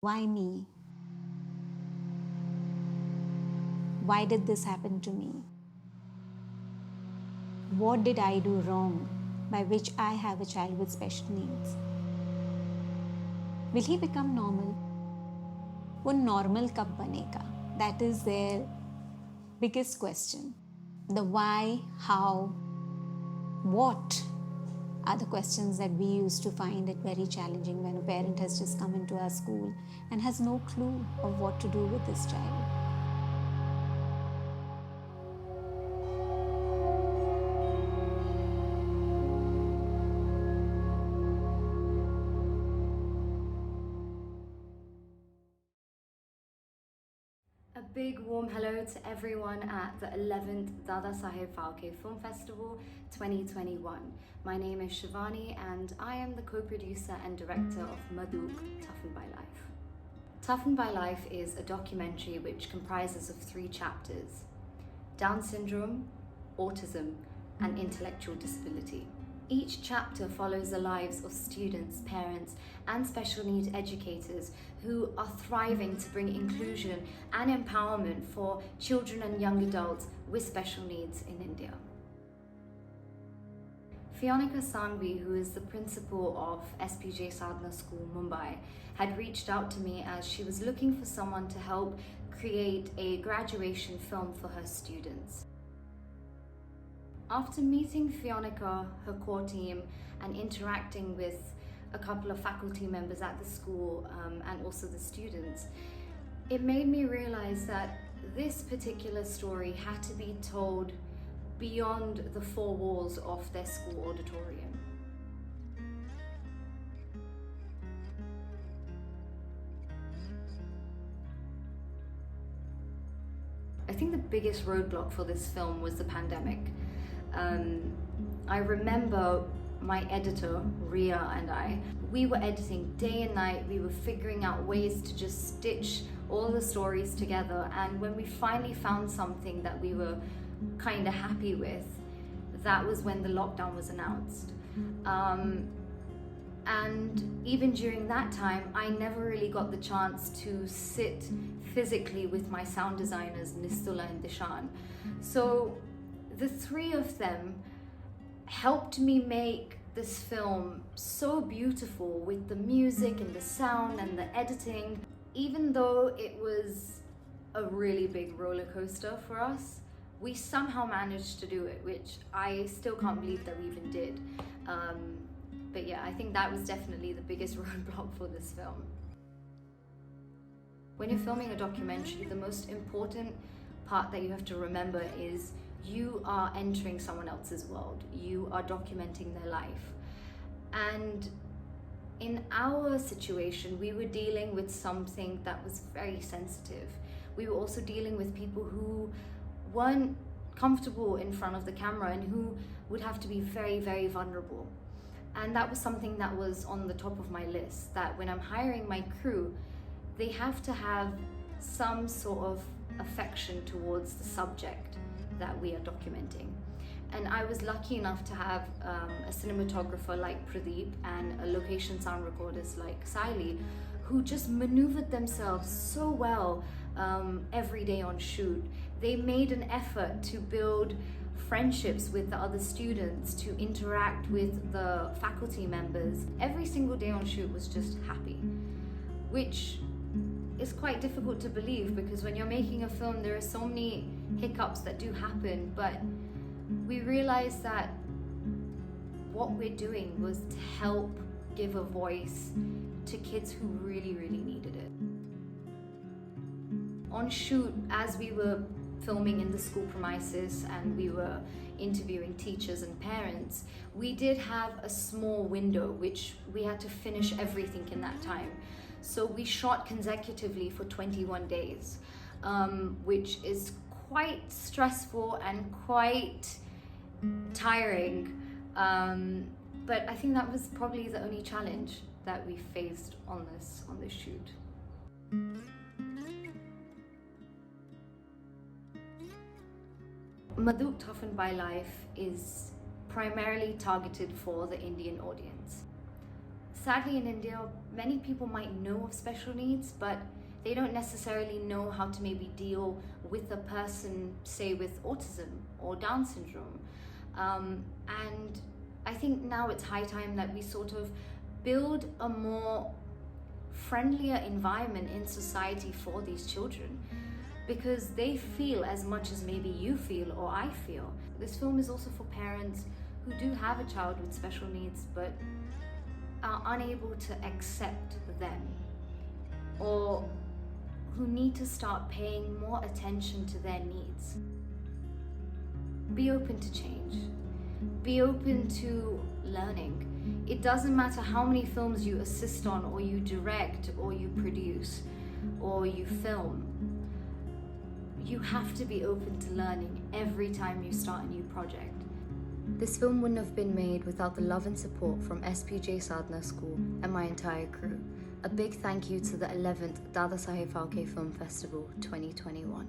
Why me? Why did this happen to me? What did I do wrong by which I have a child with special needs? Will he become normal? वो normal कब बनेगा? That is their biggest question. The why, how, what are the questions that we used to find it very challenging when a parent has just come into our school and has no clue of what to do with this child. A big warm hello to everyone at the 11th Dada Saheb Phalke Film Festival 2021. My name is Shivani and I am the co-producer and director of Madhuk Toughened by Life. Toughened by Life is a documentary which comprises of 3 chapters: Down syndrome, autism, and intellectual disability. Each chapter follows the lives of students, parents, and special needs educators who are thriving to bring inclusion and empowerment for children and young adults with special needs in India. Fionika Sanghvi, who is the principal of SPJ Sadhana School, Mumbai, had reached out to me as she was looking for someone to help create a graduation film for her students. After meeting Fionika, her core team, and interacting with a couple of faculty members at the school and also the students, it made me realize that this particular story had to be told beyond the 4 walls of their school auditorium. I think the biggest roadblock for this film was the pandemic. I remember my editor, Ria, and we were editing day and night. We were figuring out ways to just stitch all the stories together. And when we finally found something that we were kind of happy with, that was when the lockdown was announced. And even during that time, I never really got the chance to sit physically with my sound designers, Nistula and Dishan. So the 3 of them helped me make this film so beautiful with the music and the sound and the editing. Even though it was a really big roller coaster for us, we somehow managed to do it, which I still can't believe that we even did. But yeah, I think that was definitely the biggest roadblock for this film. When you're filming a documentary, the most important part that you have to remember is you are entering someone else's world. You are documenting their life. And in our situation, we were dealing with something that was very sensitive. We were also dealing with people who weren't comfortable in front of the camera and who would have to be very, very vulnerable. And that was something that was on the top of my list, that when I'm hiring my crew, they have to have some sort of affection towards the subject that we are documenting. And I was lucky enough to have a cinematographer like Pradeep and a location sound recordist like Saili, who just maneuvered themselves so well every day on shoot. They made an effort to build friendships with the other students, to interact with the faculty members. Every single day on shoot was just happy, which is quite difficult to believe because when you're making a film, there are so many hiccups that do happen, but we realized that what we're doing was to help give a voice to kids who really, really needed it. On shoot, as we were filming in the school premises and we were interviewing teachers and parents, we did have a small window which we had to finish everything in that time. So we shot consecutively for 21 days, which is quite stressful and quite tiring. But I think that was probably the only challenge that we faced on this shoot. Madhuk Toughened by Life is primarily targeted for the Indian audience. sadly in India, many people might know of special needs, but they don't necessarily know how to maybe deal with a person, say, with autism or Down syndrome. And I think now it's high time that we sort of build a more friendlier environment in society for these children, because they feel as much as maybe you feel or I feel. This film is also for parents who do have a child with special needs but are unable to accept them, or who need to start paying more attention to their needs. Be open to change. Be open to learning. It doesn't matter how many films you assist on, or you direct, or you produce, or you film. You have to be open to learning every time you start a new project. This film wouldn't have been made without the love and support from SPJ Sadhana School and my entire crew. A big thank you to the 11th Dada Saheb Phalke Film Festival 2021.